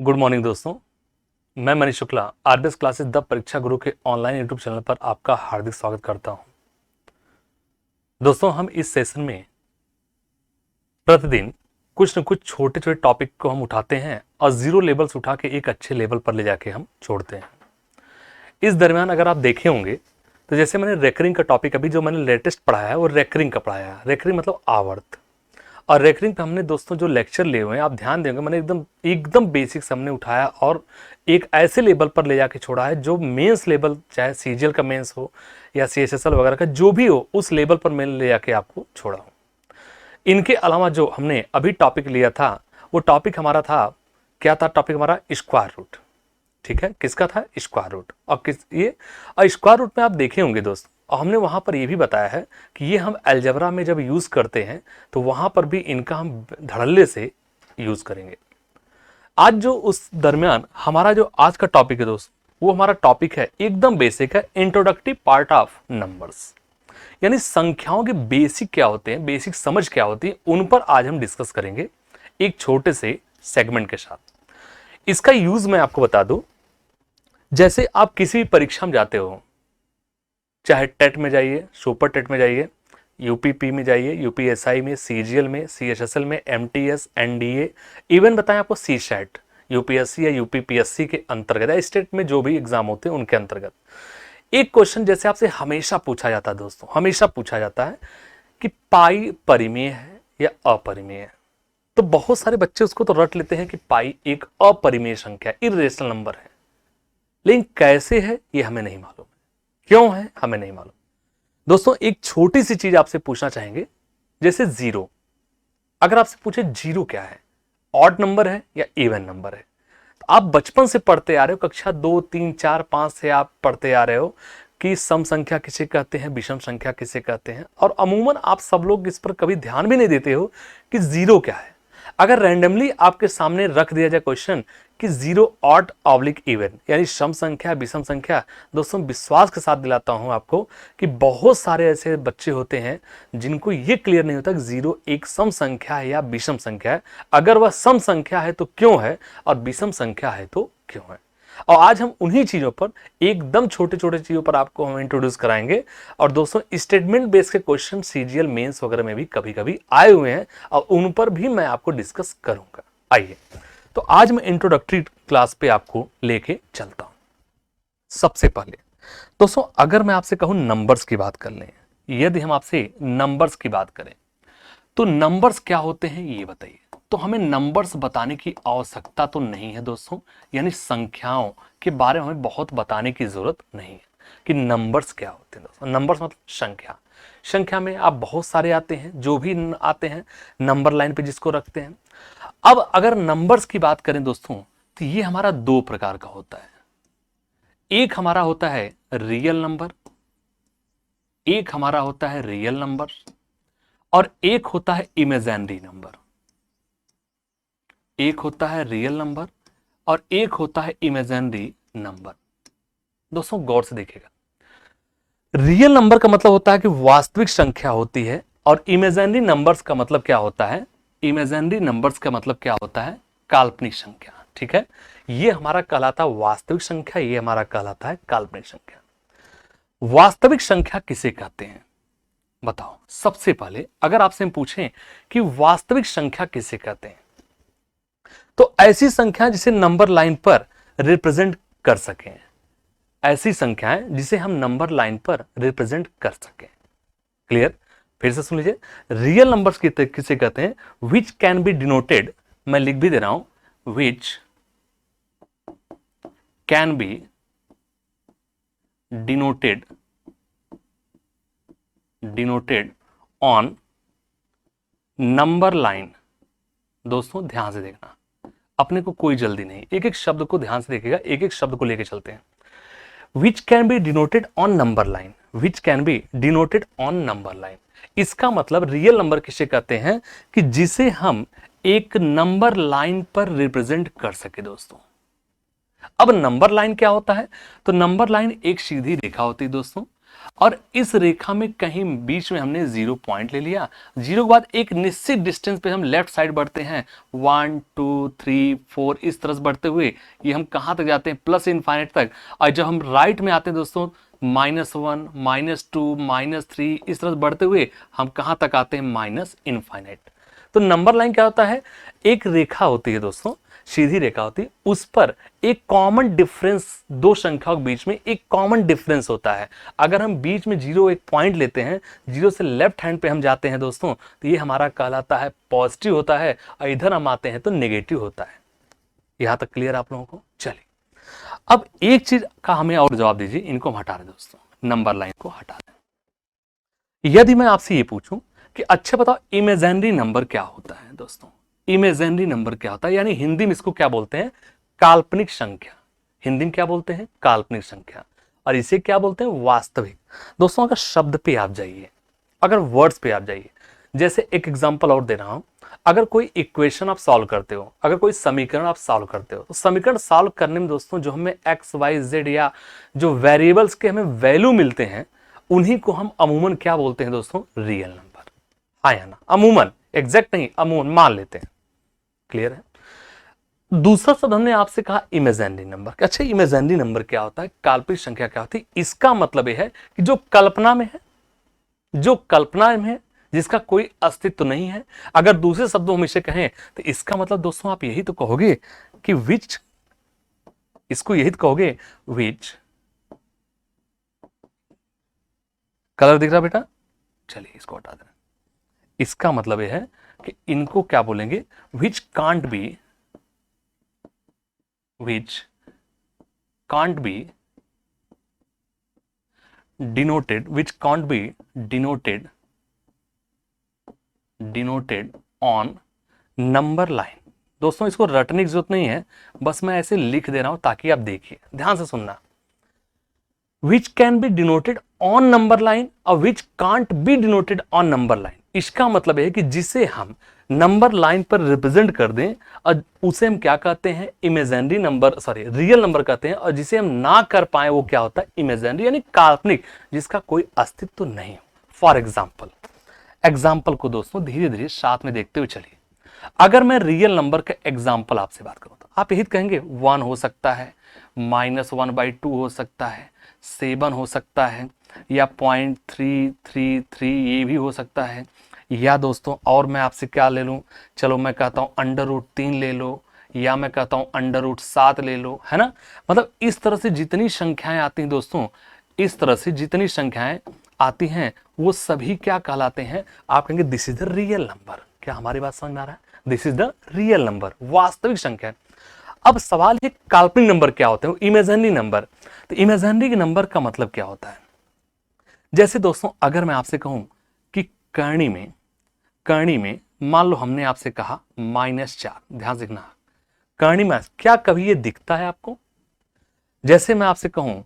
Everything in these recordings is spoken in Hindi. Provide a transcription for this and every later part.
गुड मॉर्निंग दोस्तों, मैं Manish Shukla RBS classes the परीक्षा गुरु के ऑनलाइन यूट्यूब चैनल पर आपका हार्दिक स्वागत करता हूं। दोस्तों, हम इस सेशन में प्रतिदिन कुछ न कुछ छोटे छोटे टॉपिक को हम उठाते हैं और जीरो लेवल्स उठा के एक अच्छे लेवल पर ले जाके हम छोड़ते हैं। इस दरमियान अगर आप देखे होंगे तो जैसे मैंने रेकरिंग का टॉपिक अभी जो मैंने लेटेस्ट पढ़ाया है वो रेकरिंग का पढ़ाया है। रेकरिंग मतलब आवर्त, और रेकरिंग पे हमने दोस्तों जो लेक्चर लिए हुए हैं आप ध्यान देंगे, मैंने एकदम एकदम बेसिक हमने उठाया और एक ऐसे लेवल पर ले जाके छोड़ा है जो मेंस लेवल, चाहे सीजीएल का मेंस हो या सीएचएसएल वगैरह का जो भी हो, उस लेवल पर मैं ले जाके आपको छोड़ा हूं। इनके अलावा जो हमने अभी टॉपिक लिया था वो टॉपिक हमारा था, क्या था टॉपिक हमारा? Square root. ठीक है, किसका था? Square root. और किस ये स्क्वायर रूट में आप देखे होंगे दोस्त, और हमने वहां पर ये भी बताया है कि ये हम अलजेब्रा में जब यूज करते हैं तो वहां पर भी इनका हम धड़ल्ले से यूज करेंगे। आज जो उस दरमियान हमारा जो आज का टॉपिक है दोस्त, वो हमारा टॉपिक है एकदम बेसिक है, इंट्रोडक्टिव पार्ट ऑफ नंबर्स। यानी संख्याओं के बेसिक क्या होते हैं, बेसिक समझ क्या होती है, उन पर आज हम डिस्कस करेंगे एक छोटे से सेगमेंट के साथ। इसका यूज मैं आपको बता दूं, जैसे आप किसी भी परीक्षा में जाते हो, चाहे टेट में जाइए, सुपर टेट में जाइए, यूपीपी में जाइए, यूपीएसआई में, सीजीएल में, सीएचएसएल में, एमटीएस, एनडीए, इवन बताएं आपको सी शैट, यूपीएससी या यूपीपीएससी के अंतर्गत, स्टेट में जो भी एग्जाम होते हैं उनके अंतर्गत एक क्वेश्चन जैसे आपसे हमेशा पूछा जाता है दोस्तों, हमेशा पूछा जाता है कि पाई परिमेय है या अपरिमेय है। तो बहुत सारे बच्चे उसको तो रट लेते हैं कि पाई एक अपरिमेय संख्या, इर्रेशनल नंबर है, लेकिन कैसे है ये हमें नहीं मालूम, क्यों है हमें नहीं मालूम। दोस्तों, एक छोटी सी चीज आपसे पूछना चाहेंगे, जैसे जीरो। अगर आपसे पूछे जीरो क्या है, ऑड नंबर है या इवन नंबर है, तो आप बचपन से पढ़ते आ रहे हो, कक्षा 2, 3, 4, 5 से आप पढ़ते आ रहे हो कि सम संख्या किसे कहते हैं, विषम संख्या किसे कहते हैं, और अमूमन आप सब लोग इस पर कभी ध्यान भी नहीं देते हो कि जीरो क्या है। अगर रैंडमली आपके सामने रख दिया जाए क्वेश्चन कि जीरो ऑड ऑब्लिक इवन, यानी सम संख्या विषम संख्या, दोस्तों विश्वास के साथ दिलाता हूं आपको कि बहुत सारे ऐसे बच्चे होते हैं जिनको ये क्लियर नहीं होता कि जीरो एक सम संख्या है या विषम संख्या है। अगर वह सम संख्या है तो क्यों है, और विषम संख्या है तो क्यों है। और आज हम उन्हीं चीजों पर, एकदम छोटे छोटे चीजों पर आपको हम इंट्रोड्यूस कराएंगे। और दोस्तों, स्टेटमेंट बेस्ड के क्वेश्चन सीजीएल मेंस वगैरह में भी कभी कभी आए हुए हैं और उन पर भी मैं आपको डिस्कस करूंगा। आइए, तो आज मैं इंट्रोडक्टरी क्लास पे आपको लेके चलता हूं। सबसे पहले दोस्तों, अगर मैं आपसे कहूं नंबर्स की बात कर लें, यदि हम आपसे नंबर्स की बात करें तो नंबर्स क्या होते हैं ये बताइए। तो हमें नंबर्स बताने की आवश्यकता तो नहीं है दोस्तों, यानी संख्याओं के बारे में हमें बहुत बताने की जरूरत नहीं है कि नंबर्स क्या होते हैं। दोस्तों, नंबर्स मतलब संख्या। संख्या में आप बहुत सारे आते हैं, जो भी आते हैं नंबर लाइन पे जिसको रखते हैं। अब अगर नंबर्स की बात करें दोस्तों, तो ये हमारा दो प्रकार का होता है। एक हमारा होता है रियल नंबर, एक हमारा होता है रियल नंबर, और एक होता है इमेजिनरी नंबर। एक होता है रियल नंबर और एक होता है इमेजिनरी नंबर। दोस्तों गौर से देखिएगा, रियल नंबर का मतलब होता है कि वास्तविक संख्या होती है, और इमेजिनरी नंबर्स का मतलब क्या होता है? इमेजिनरी नंबर्स का मतलब क्या होता है? काल्पनिक संख्या। ठीक है, ये हमारा कहलाता है वास्तविक संख्या, ये हमारा कहलाता है काल्पनिक संख्या। वास्तविक संख्या किसे कहते हैं बताओ। सबसे पहले अगर आपसे हम पूछें कि वास्तविक संख्या किसे कहते हैं, तो ऐसी संख्या जिसे नंबर लाइन पर रिप्रेजेंट कर सकें, ऐसी संख्याएं जिसे हम नंबर लाइन पर रिप्रेजेंट कर सकें। क्लियर? फिर से सुन लीजिए, रियल नंबर्स किसे कहते हैं? विच कैन बी डिनोटेड, मैं लिख भी दे रहा हूं, विच can B denoted on number line. दोस्तों ध्यान से देखना, अपने को कोई जल्दी नहीं, एक एक शब्द को ध्यान से देखिएगा, एक एक शब्द को लेके चलते हैं। Which can B denoted on number line, which can B denoted on number line. इसका मतलब रियल नंबर किसे कहते हैं कि जिसे हम एक नंबर लाइन पर रिप्रेजेंट कर सके। दोस्तों अब नंबर लाइन क्या होता है? तो नंबर लाइन एक सीधी रेखा होती है दोस्तों, और इस रेखा में कहीं बीच में हमने 0 पॉइंट ले लिया। 0 के बाद एक निश्चित डिस्टेंस पे हम लेफ्ट साइड बढ़ते हैं, 1 2 3 4 इस तरह से बढ़ते हुए ये हम कहां तक जाते हैं, प्लस इनफाइनाइट तक। और जब हम राइट में आते हैं दोस्तों, -1 -2 -3 इस तरह से बढ़ते हुए हम कहां तक आते हैं, माइनस इनफाइनाइट। तो नंबर लाइन क्या होता है, एक रेखा होती है दोस्तों, सीधी रेखा होती है, उस पर एक कॉमन डिफरेंस, दो संख्याओं के बीच में एक कॉमन डिफरेंस होता है। अगर हम बीच में 0 एक पॉइंट लेते हैं, 0 से लेफ्ट हैंड पे हम जाते हैं दोस्तों, तो ये हमारा कहलाता है पॉजिटिव होता है, और इधर हम आते हैं तो नेगेटिव होता है। यहां तक क्लियर आप लोगों को? चलिए अब एक चीज का हमें और जवाब दीजिए, इनको हम हटा दें दोस्तों, नंबर लाइन को हटा दें। यदि मैं आपसे ये पूछूं कि अच्छा बताओ इमेजिनरी नंबर क्या होता है दोस्तों, इमेजिनरी नंबर क्या होता है, यानी हिंदी में इसको क्या बोलते हैं, काल्पनिक संख्या। हिंदी में क्या बोलते हैं, काल्पनिक संख्या, और इसे क्या बोलते हैं, वास्तविक। दोस्तों अगर शब्द पे आप जाइए, अगर वर्ड्स पे आप जाइए, जैसे एक एग्जांपल और दे रहा हूं, अगर कोई इक्वेशन आप सॉल्व करते हो, अगर कोई समीकरण आप सॉल्व करते हो, तो समीकरण सॉल्व करने में दोस्तों जो हमें एक्स वाई जेड या जो वेरिएबल्स के हमें वैल्यू मिलते हैं, उन्हीं को हम अमूमन क्या बोलते हैं दोस्तों, रियल नंबर। हाँ या ना, अमूमन, एग्जैक्ट नहीं, अमूमन मान लेते हैं। क्लियर है? दूसरा शब्द हमने आपसे कहा इमेजिनरी नंबर। अच्छा इमेजिनरी नंबर क्या होता है, काल्पनिक संख्या क्या होती है? इसका मतलब यह है कि जो कल्पना में है, जो कल्पना में है, जिसका कोई अस्तित्व नहीं है। अगर दूसरे शब्दों में इसे कहें तो इसका मतलब दोस्तों आप यही तो कहोगे कि विच, इसको यही तो कहोगे विच, कलर दिख रहा बेटा, चलिए इसको हटा दें। इसका मतलब यह है कि इनको क्या बोलेंगे, which can't be, which can't be denoted, which can't be denoted on number line। दोस्तों इसको रटने की जरूरत नहीं है, बस मैं ऐसे लिख दे रहा हूं ताकि आप देखिए, ध्यान से सुनना। which can be denoted on number line और which can't be denoted on number line। इसका मतलब है कि जिसे हम नंबर लाइन पर रिप्रेजेंट कर दें और उसे हम क्या कहते हैं, imaginary number, sorry real number कहते हैं, और जिसे हम ना कर पाए वो क्या होता है, इमेजिनरी, यानी काल्पनिक, जिसका कोई अस्तित्व नहीं हो। फॉर एग्जाम्पल, एग्जाम्पल को दोस्तों धीरे धीरे साथ में देखते हुए चलिए। अगर मैं रियल नंबर का एग्जाम्पल आपसे बात करूं तो आप यही कहेंगे 1 हो सकता है, -1/2 हो सकता है, 7 हो सकता है, या 0.333 ये भी हो सकता है, या दोस्तों और मैं आपसे क्या ले लूं, चलो मैं कहता हूं √3 ले लो, या मैं कहता हूं √7 ले लो, है ना। मतलब इस तरह से जितनी संख्याएं आती हैं दोस्तों, इस तरह से जितनी संख्याएं आती हैं वो सभी क्या कहलाते हैं, आप कहेंगे this is the real number. क्या हमारी बात समझ में आ रहा है? This is the real number, वास्तविक संख्या। अब सवाल है काल्पनिक नंबर क्या होते हैं, इमेजिनरी नंबर। तो इमेजिनरी नंबर का मतलब क्या होता है? जैसे दोस्तों अगर मैं आपसे कहूं कि करनी में मान लो हमने आपसे कहा -4, ध्यान से देखना, करनी में क्या कभी ये दिखता है आपको? जैसे मैं आपसे कहूं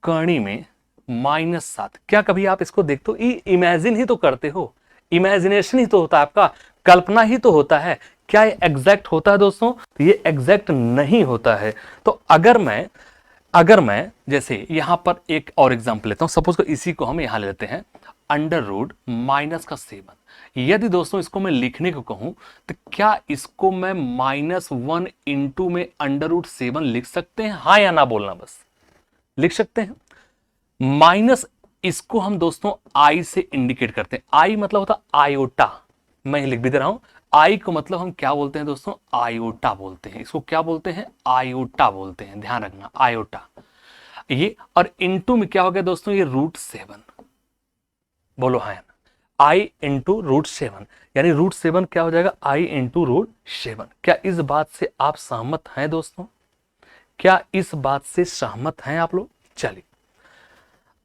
करनी में -7, क्या कभी आप इसको देखते हो? इमेजिन ही तो करते हो, इमेजिनेशन ही तो होता है आपका, कल्पना ही तो होता है। क्या ये एग्जैक्ट होता है दोस्तों? तो ये एग्जैक्ट नहीं होता है। तो अगर मैं जैसे यहां पर एक और एग्जांपल लेता हूं, सपोज को इसी को हम यहां लेते हैं √-7। यदि दोस्तों इसको मैं लिखने को कहूं तो क्या इसको मैं -1 इंटू में √7 लिख सकते हैं? हाँ या ना बोलना, बस लिख सकते हैं। माइनस इसको हम दोस्तों आई से इंडिकेट करते हैं, आई मतलब होता आयोटा, मैं लिख भी दे रहा हूं। आई को मतलब हम क्या बोलते हैं दोस्तों, आयोटा बोलते हैं। इसको क्या बोलते हैं, आयोटा बोलते हैं, ध्यान रखना, आयोटा ये। और इंटू में क्या हो गया दोस्तों, ये √7, बोलो हाँ, आई इंटू √7, यानी √7 क्या हो जाएगा, आई इंटू √7। क्या इस बात से आप सहमत हैं दोस्तों? क्या इस बात से सहमत हैं आप लोग? चलिए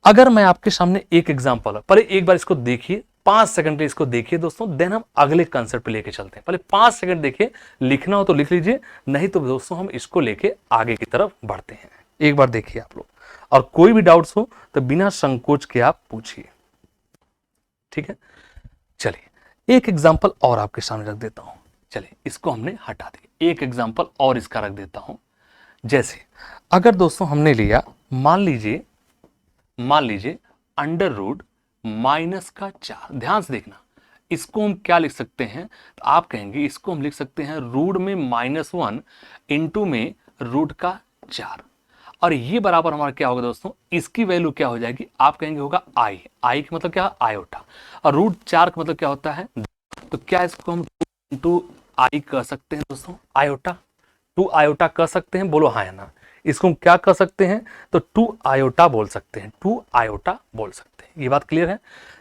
अगर मैं आपके सामने एक एग्जांपल, पहले एक बार इसको देखिए, 5 सेकंड के इसको देखिए दोस्तों, देन हम अगले कंसेप्ट पे लेके चलते हैं। पहले 5 सेकंड देखिए, लिखना हो तो लिख लीजिए, नहीं तो दोस्तों हम इसको लेके आगे की तरफ बढ़ते हैं। एक बार देखिए आप लोग, और कोई भी डाउट्स हो तो बिना संकोच के आप पूछिए, ठीक है। चलिए एक एग्जाम्पल और आपके सामने रख देता हूं, चलिए इसको हमने हटा दिया, एक एग्जाम्पल और इसका रख देता हूं। जैसे अगर दोस्तों हमने लिया, मान लीजिए अंडर रूट माइनस का 4। ध्यान से देखना, इसको हम क्या लिख सकते हैं, तो आप कहेंगे इसको हम लिख सकते हैं रूट में -1 इंटू में रूट का 4। और ये बराबर हमारा क्या होगा दोस्तों, इसकी वैल्यू क्या हो जाएगी, आप कहेंगे होगा आई। आई का मतलब क्या है, आयोटा, और रूट 4 का मतलब क्या होता है, तो क्या इसको हम 2 आई कह सकते हैं दोस्तों, आयोटा, 2 आयोटा कह सकते हैं, बोलो हाँ या ना। इसको हम क्या कह सकते हैं, तो 2 आयोटा बोल सकते हैं, 2 आयोटा बोल सकते हैं। ये बात क्लियर है।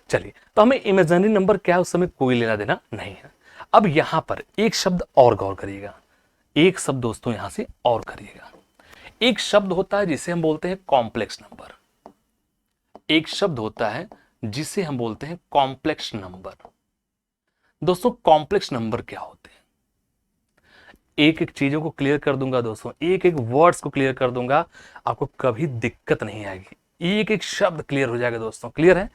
चलिए, तो हमें इमेजिनरी नंबर क्या है उस समय कोई लेना देना नहीं है। अब यहां पर एक शब्द और गौर करिएगा, एक शब्द दोस्तों यहां से और करिएगा। एक शब्द होता है जिसे हम बोलते हैं कॉम्प्लेक्स नंबर। एक शब्द होता है जिसे हम बोलते हैं कॉम्प्लेक्स नंबर। दोस्तों कॉम्प्लेक्स नंबर क्या होते हैं, एक एक चीजों को क्लियर कर दूंगा दोस्तों, एक एक वर्ड्स को क्लियर कर दूंगा, आपको कभी दिक्कत नहीं आएगी, एक एक शब्द क्लियर हो जाएगा दोस्तों। क्लियर है।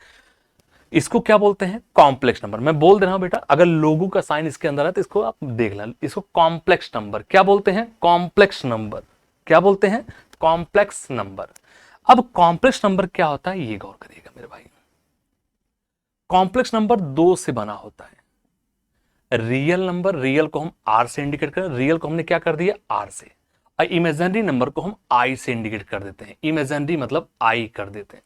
इसको क्या बोलते हैं, कॉम्प्लेक्स नंबर। मैं बोल दे रहा हूं बेटा, अगर लोगों का साइन इसके अंदर है तो इसको आप देख लें, इसको कॉम्प्लेक्स नंबर क्या बोलते हैं, कॉम्प्लेक्स नंबर। क्या बोलते हैं, कॉम्प्लेक्स नंबर। अब कॉम्प्लेक्स नंबर क्या होता है ये गौर करिएगा मेरे भाई। कॉम्प्लेक्स नंबर दो से बना होता है। रियल नंबर, रियल को हम आर से इंडिकेट करें, रियल को हमने क्या कर दिया आर से, और इमेजिनरी नंबर को हम आई से इंडिकेट कर देते हैं, इमेजिनरी मतलब आई कर देते हैं।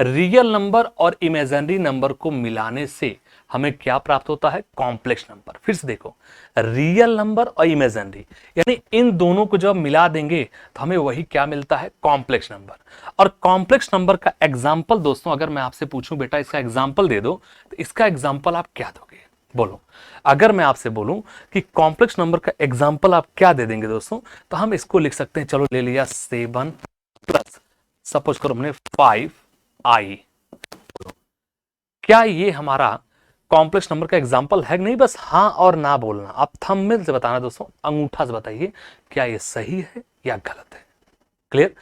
रियल नंबर और इमेजिनरी नंबर को मिलाने से हमें क्या प्राप्त होता है, कॉम्प्लेक्स नंबर। फिर से देखो, रियल नंबर और इमेजिनरी, यानी इन दोनों को जब मिला देंगे तो हमें वही क्या मिलता है, कॉम्प्लेक्स नंबर। और कॉम्प्लेक्स नंबर का एग्जाम्पल दोस्तों, अगर मैं आपसे पूछूं बेटा इसका एग्जाम्पल दे दो, तो इसका एग्जाम्पल आप क्या दोगे, बोलो। अगर मैं आपसे बोलूं कि कॉम्प्लेक्स नंबर का एग्जाम्पल आप क्या दे देंगे दोस्तों, तो हम इसको लिख सकते हैं, चलो ले लिया 7 प्लस सपोज करो हमने 5i। क्या ये हमारा कॉम्प्लेक्स नंबर का एग्जाम्पल है? नहीं, बस हाँ और ना बोलना। आप थंबनेल से बताना दोस्तों, अंगूठा से बताइए क्या ये सही है या गलत है। क्लियर।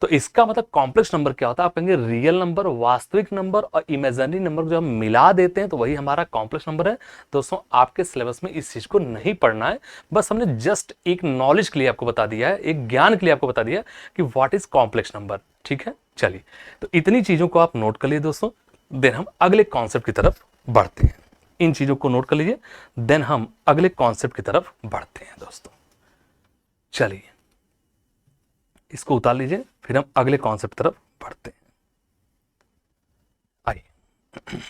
तो इसका मतलब कॉम्प्लेक्स नंबर क्या होता है, आप कहेंगे रियल नंबर, वास्तविक नंबर और इमेजिनरी नंबर को जब हम मिला देते हैं तो वही हमारा कॉम्प्लेक्स नंबर है। दोस्तों आपके सिलेबस में इस चीज को नहीं पढ़ना है, बस हमने जस्ट एक नॉलेज के लिए आपको बता दिया है, एक ज्ञान के लिए आपको बता दिया कि व्हाट इज कॉम्प्लेक्स नंबर। ठीक है, चलिए, तो इतनी चीजों को आप नोट कर लिए दोस्तों। देन हम अगले कॉन्सेप्ट की तरफ बढ़ते हैं। इन चीजों को नोट कर लीजिए, देन हम अगले कॉन्सेप्ट की तरफ बढ़ते हैं दोस्तों। चलिए, इसको उतार लीजिए, फिर हम अगले कॉन्सेप्ट तरफ बढ़ते हैं। आइए,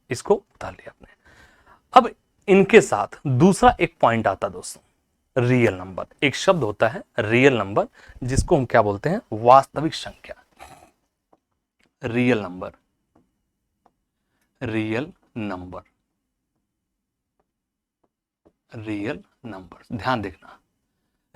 इसको उतार लिया आपने। अब इनके साथ दूसरा एक पॉइंट आता है दोस्तों, रियल नंबर। एक शब्द होता है रियल नंबर, जिसको हम क्या बोलते हैं, वास्तविक संख्या। Real number, real number, real number. ध्यान देखना,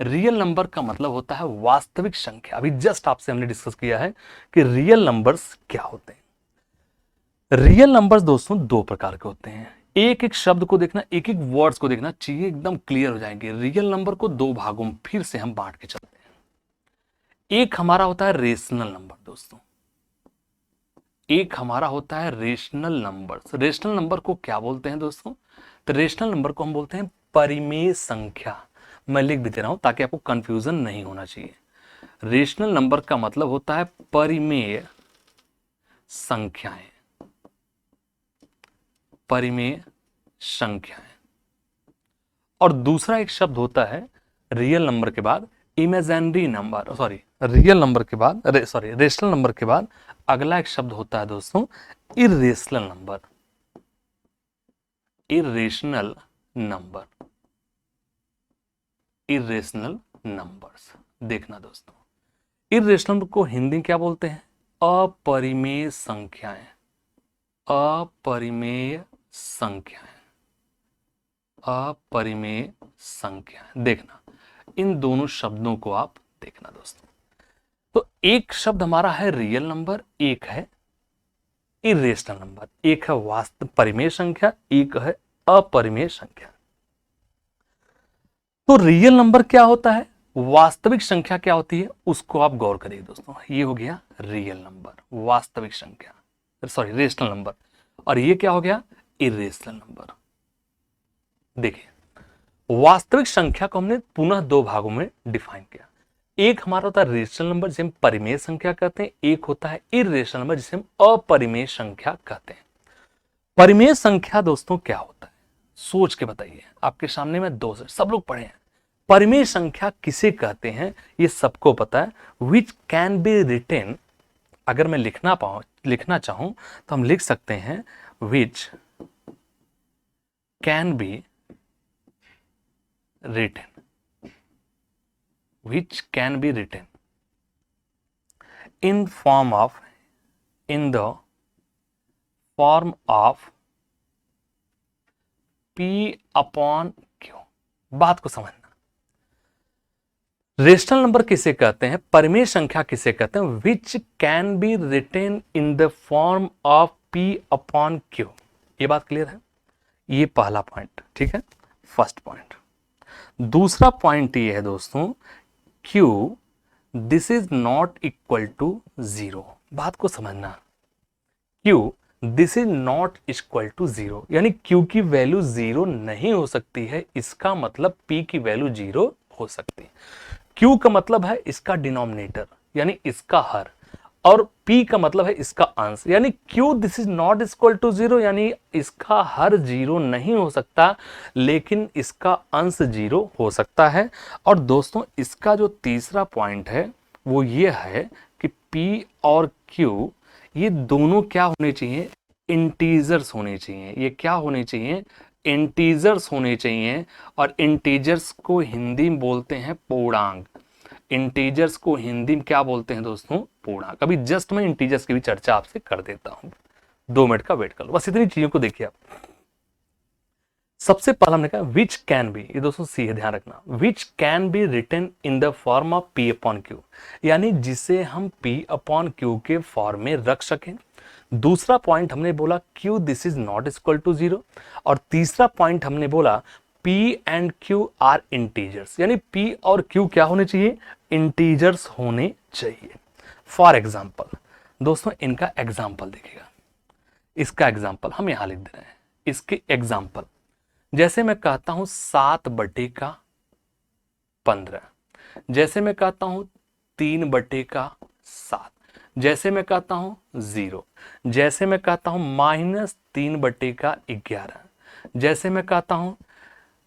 रियल नंबर का मतलब होता है वास्तविक संख्या। अभी जस्ट आपसे हमने डिस्कस किया है कि रियल नंबर्स क्या होते हैं। रियल नंबर्स दोस्तों दो प्रकार के होते हैं। एक एक शब्द को देखना, एक एक वर्ड्स को देखना चाहिए, एकदम क्लियर हो जाएंगे। रियल नंबर को दो भागों में फिर से हम बांट के चलते हैं। एक हमारा होता है रेशनल नंबर दोस्तों, एक हमारा होता है रेशनल नंबर। रेशनल नंबर को क्या बोलते हैं दोस्तों, तो रेशनल नंबर को हम बोलते हैं परिमेय संख्या। मैं लिख भी दे रहा हूं ताकि आपको कंफ्यूजन नहीं होना चाहिए। रेशनल नंबर का मतलब होता है परिमेय संख्याएं, परिमेय संख्याएं। और दूसरा एक शब्द होता है रियल नंबर के बाद imaginary number, sorry real number के बाद रेशनल नंबर के बाद अगला एक शब्द होता है दोस्तों irrational number. Irrational number, irrational numbers. देखना दोस्तों, इर्रेशनल को हिंदी क्या बोलते हैं, अपरिमेय संख्याएं। अपरिमेय संख्याएं, अपरिमेय संख्याएं। देखना, इन दोनों शब्दों को आप देखना दोस्तों। तो एक शब्द हमारा है रियल नंबर, एक है इर्रेशनल नंबर, एक है वास्तव परिमेय संख्या, एक है अपरिमेय संख्या। तो रियल नंबर क्या होता है, वास्तविक संख्या क्या होती है, उसको आप गौर करिए दोस्तों। ये हो गया रियल नंबर, वास्तविक संख्या, सॉरी रेशनल नंबर। और ये क्या हो गया, इर्रेशनल नंबर। देखिए, वास्तविक संख्या को हमने पुनः दो भागों में डिफाइन किया। एक हमारा होता है रेशनल नंबर जिसे हम परिमेय संख्या कहते हैं, एक होता है इर्रेशनल नंबर जिसे हम अपरिमेय संख्या कहते हैं। परिमेय संख्या दोस्तों क्या होता है, सोच के बताइए। आपके सामने में दो से सब लोग पढ़े हैं। परिमेय संख्या किसे कहते हैं ये सबको पता है। विच कैन बी रिटेन, अगर मैं लिखना चाहूं तो हम लिख सकते हैं which can be written, which can be written in the form of P upon Q। बात को समझना, रेशनल नंबर किसे कहते हैं, परिमेय संख्या किसे कहते हैं, which can be written in the form of P upon Q। ये बात क्लियर है, ये पहला पॉइंट, ठीक है, फर्स्ट पॉइंट। दूसरा पॉइंट ये है दोस्तों, Q this is not equal to 0। बात को समझना, Q this is not equal to 0, यानी Q की वैल्यू 0 नहीं हो सकती है, इसका मतलब P की वैल्यू 0 हो सकती है। Q का मतलब है इसका डिनोमिनेटर यानी इसका हर, और P का मतलब है इसका अंश, यानी Q this is not equal to 0, यानी इसका हर 0 नहीं हो सकता लेकिन इसका अंश 0 हो सकता है। और दोस्तों इसका जो तीसरा पॉइंट है वो ये है कि P और Q ये दोनों क्या होने चाहिए, इंटीजर्स होने चाहिए। ये क्या होने चाहिए, इंटीजर्स होने चाहिए। और इंटीजर्स को हिंदी में बोलते हैं पूर्णांक। इंटीजर्स को हिंदी में क्या बोलते हैं दोस्तों, पूर्णांक। अभी जस्ट मैं इंटीजर्स की भी चर्चा आपसे कर देता हूं, 2 मिनट का वेट कर लो, बस इतनी चीजों को देखिए आप। सबसे पहला हमने कहा विच कैन बी, ये दोस्तों सी है, ध्यान रखना, which can be written in the form of P upon Q, यानी जिसे हम P अपॉन Q के फॉर्म में रख सकें। दूसरा पॉइंट हमने बोला Q this is not equal to 0, और तीसरा पॉइंट हमने बोला P and Q are integers, यानी P और Q क्या होने चाहिए, इंटीजर्स होने चाहिए। फॉर एग्जाम्पल दोस्तों इनका एग्जाम्पल देखिएगा, इसका एग्जाम्पल हम यहां लिख दे रहे हैं। इसके एग्जाम्पल जैसे मैं कहता हूं 7/15, जैसे मैं कहता हूं 3/7, जैसे मैं कहता हूं 0, जैसे मैं कहता हूं -3/11, जैसे मैं कहता हूं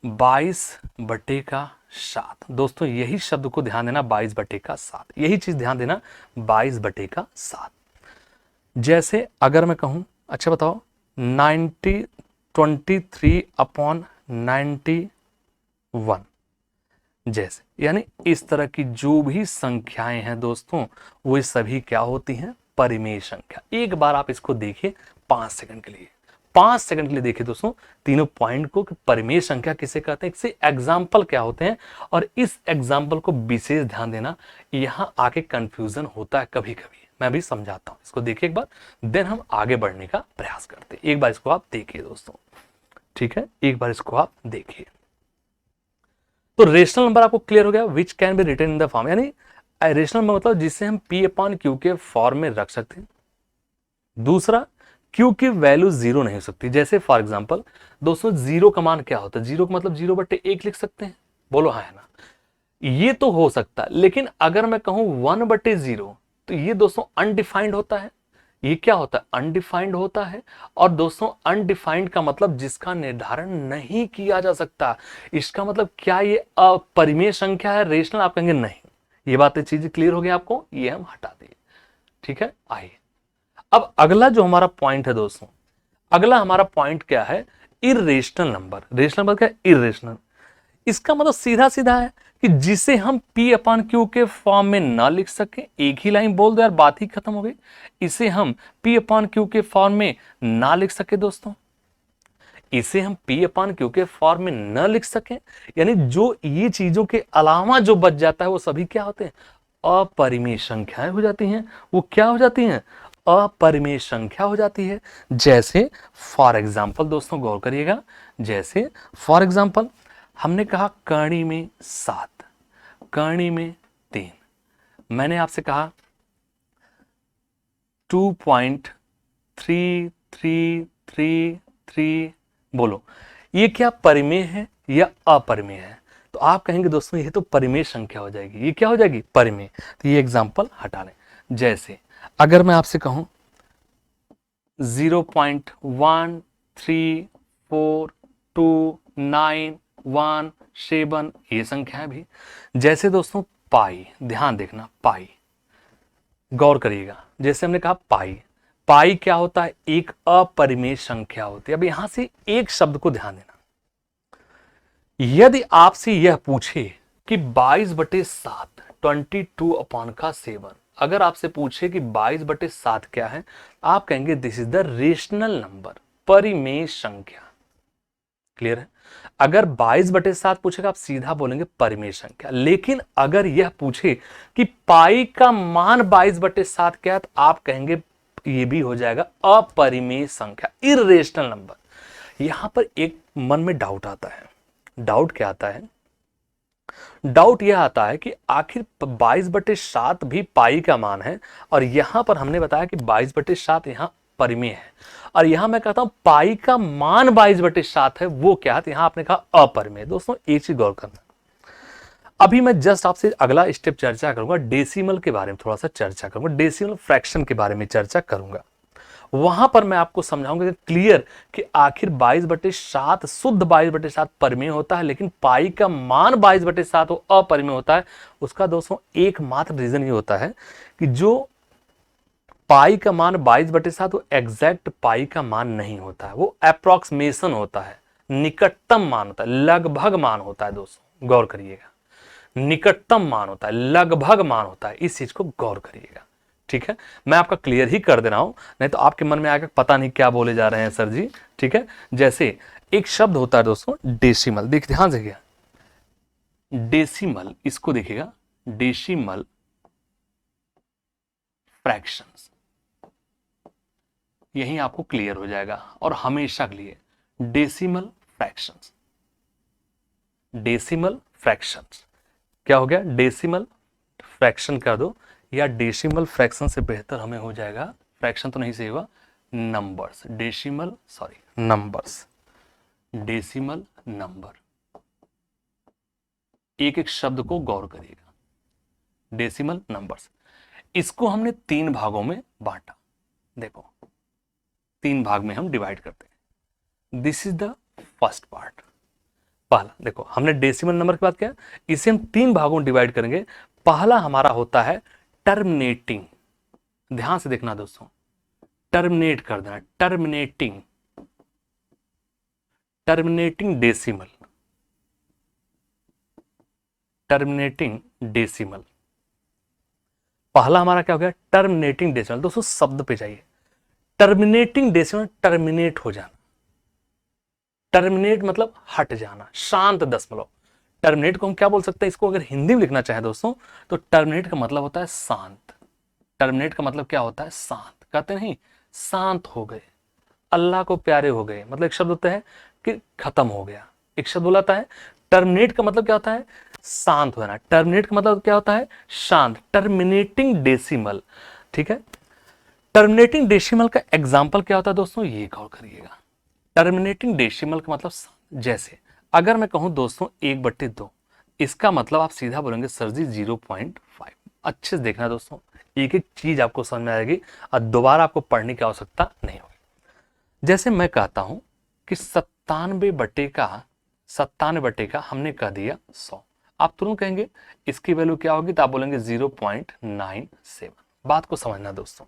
22/7। दोस्तों यही शब्द को ध्यान देना, 22/7, यही चीज ध्यान देना, 22/7। जैसे अगर मैं कहूं, अच्छा बताओ 23/91, जैसे, यानी इस तरह की जो भी संख्याएं हैं दोस्तों वो सभी क्या होती हैं, परिमेय संख्या। एक बार आप इसको देखिए 5 सेकंड के लिए, 5 सेकंड के लिए देखिए दोस्तों तीनों पॉइंट को कि परिमेय संख्या किसे कहते हैं, इससे एग्जाम्पल क्या होते हैं, और इस एग्जाम्पल को विशेष ध्यान देना, यहां आके कंफ्यूजन होता है कभी कभी, मैं भी समझाता हूं। इसको देखिए एक बार, देन हम आगे बढ़ने का प्रयास करते हैं। एक बार इसको आप देखिए दोस्तों, ठीक है, एक बार इसको आप देखिए। तो रेशनल नंबर आपको क्लियर हो गया, which can be written in the form, यानी रेशनल नंबर मतलब जिसे हम P अपॉन Q के फॉर्म में रख सकते हैं। दूसरा, Q की वैल्यू 0 नहीं हो सकती। जैसे फॉर एग्जांपल दोस्तों 0 का मान क्या होता है, 0 का मतलब 0/1 लिख सकते हैं, बोलो हाँ है ना, ये तो हो सकता है। लेकिन अगर मैं कहूं 1/0 तो ये दोस्तों अनडिफाइंड होता है। ये क्या होता है, अनडिफाइंड होता है। और दोस्तों अनडिफाइंड का मतलब जिसका निर्धारण नहीं किया जा सकता। इसका मतलब क्या ये अपरिमेय संख्या है, रेशनल, आप कहेंगे नहीं। ये बातें चीजें क्लियर हो गई आपको, ये हम हटा देंगे, ठीक है। आइए अब अगला जो हमारा पॉइंट है दोस्तों, अगला हमारा पॉइंट क्या है, इर्रेशनल नंबर। रेशनल नंबर क्या है, इर्रेशनल। इसका मतलब सीधा सीधा है कि जिसे हम P अपॉन Q के फॉर्म में ना लिख सके, एक ही लाइन बोल दो यार, बात ही खत्म हो गई। इसे हम P अपॉन Q के फॉर्म में ना लिख सके दोस्तों, इसे हम P अपॉन Q के फॉर्म में न लिख सके, यानी जो ये चीजों के अलावा जो बच जाता है वो सभी क्या होते हैं, अपरिमेय संख्याएं हो जाती हैं। वो क्या हो जाती हैं, अपरिमेय संख्या हो जाती है। जैसे फॉर एग्जाम्पल दोस्तों गौर करिएगा, जैसे फॉर एग्जाम्पल हमने कहा करणी में 7, करणी में 3, मैंने आपसे कहा 2.3333, बोलो ये क्या परिमेय है या अपरिमेय है। तो तो आप कहेंगे दोस्तों ये तो परिमेय संख्या हो जाएगी, ये क्या हो जाएगी, परिमेय। तो ये एग्जाम्पल हटा लें। जैसे अगर मैं आपसे कहूं 0.134291 ये संख्या है भी। जैसे दोस्तों पाई, ध्यान देखना, पाई, गौर करिएगा, जैसे हमने कहा पाई, पाई क्या होता है, एक अपरिमेय संख्या होती है। अब यहां से एक शब्द को ध्यान देना, यदि आपसे यह पूछे कि 22/7 22/7, अगर आपसे पूछे कि 22/7 क्या है, आप कहेंगे this is the rational number, परिमेय संख्या। क्लियर है? अगर 22/7 पूछेगा आप सीधा बोलेंगे परिमेय संख्या। लेकिन अगर यह पूछे कि पाई का मान 22/7 क्या है, तो आप कहेंगे ये भी हो जाएगा अपरिमेय संख्या, इर्रेशनल नंबर। यहां पर एक मन में डाउट आता है। डाउट क्या आता है? डाउट यह आता है कि आखिर 22/7 भी पाई का मान है, और यहां पर हमने बताया कि 22/7 यहां परिमेय है, और यहां मैं कहता हूं पाई का मान 22/7 है, वो क्या है, तो यहां आपने कहा अपरिमेय। दोस्तों एक चीज गौर करना, अभी मैं जस्ट आपसे अगला स्टेप चर्चा करूंगा, डेसिमल के बारे में थोड़ा सा चर्चा करूंगा, डेसिमल फ्रैक्शन के बारे में चर्चा करूंगा। वहां पर मैं आपको समझाऊंगा क्लियर कि आखिर 22/7 शुद्ध 22/7 परिमेय होता है, लेकिन पाई का मान 22/7 वो अपरिमेय होता है। उसका दोस्तों एकमात्र रीजन ये होता है कि जो पाई का मान 22/7 वो एग्जैक्ट पाई का मान नहीं होता है, वो अप्रोक्सीमेशन होता है, निकटतम मान होता है, लगभग मान होता है। दोस्तों गौर करिएगा, निकटतम मान होता है, लगभग मान होता है, इस चीज को गौर करिएगा। ठीक है, मैं आपका क्लियर ही कर दे रहा हूं, नहीं तो आपके मन में आएगा पता नहीं क्या बोले जा रहे हैं सर जी। ठीक है, जैसे एक शब्द होता है दोस्तों डेसिमल, देख ध्यान से, डेसिमल, इसको देखिएगा, डेसिमल फ्रैक्शंस, यही आपको क्लियर हो जाएगा और हमेशा के लिए। डेसिमल फ्रैक्शंस, डेसिमल फ्रैक्शंस क्या हो गया, डेसिमल फ्रैक्शन कर दो, या डेसिमल फ्रैक्शन से बेहतर हमें हो जाएगा, फ्रैक्शन तो नहीं सही होगा, numbers, decimal sorry numbers, decimal number. एक एक शब्द को गौर करिएगा, डेसिमल नंबर्स। इसको हमने 3 भागों में बांटा, देखो 3 भाग में हम डिवाइड करते हैं। This is the first part. पहला देखो, हमने डेसिमल नंबर की बात किया, इसे हम 3 भागों में डिवाइड करेंगे। पहला हमारा होता है टर्मिनेटिंग, ध्यान से देखना दोस्तों, टर्मिनेट कर देना, terminating, terminating decimal, terminating decimal. पहला हमारा क्या हो गया, टर्मिनेटिंग डेसिमल। दोस्तों शब्द पे जाइए, टर्मिनेटिंग डेसिमल, टर्मिनेट हो जाना, टर्मिनेट मतलब हट जाना, शांत दशमलव। टर्मिनेट को हम क्या बोल सकते हैं, इसको अगर हिंदी में लिखना चाहे दोस्तों, तो टर्मिनेट का मतलब होता है शांत। टर्मिनेट का मतलब क्या होता है, शांत। कहते नहीं शांत हो गए, अल्लाह को प्यारे हो गए, मतलब एक शब्द होता है कि खत्म हो गया। एक शब्द बोलाता है टर्मिनेट का मतलब क्या होता है, शांत होना। टर्मिनेट का मतलब क्या होता है, शांत, टर्मिनेटिंग डेसिमल। ठीक है, टर्मिनेटिंग डेसिमल का एग्जाम्पल क्या होता है दोस्तों, ये गौर करिएगा। टर्मिनेटिंग डेसिमल का मतलब, जैसे अगर मैं कहूं दोस्तों 1/2, इसका मतलब आप सीधा बोलेंगे सर जी 0.5। अच्छे से देखना दोस्तों, एक एक चीज आपको समझ में आएगी और दोबारा आपको पढ़ने की आवश्यकता नहीं होगी। जैसे मैं कहता हूं कि 97/का हमने कह दिया 100, आप तुरंत कहेंगे इसकी वैल्यू क्या होगी, तो आप बोलेंगे 0.97। बात को समझना दोस्तों।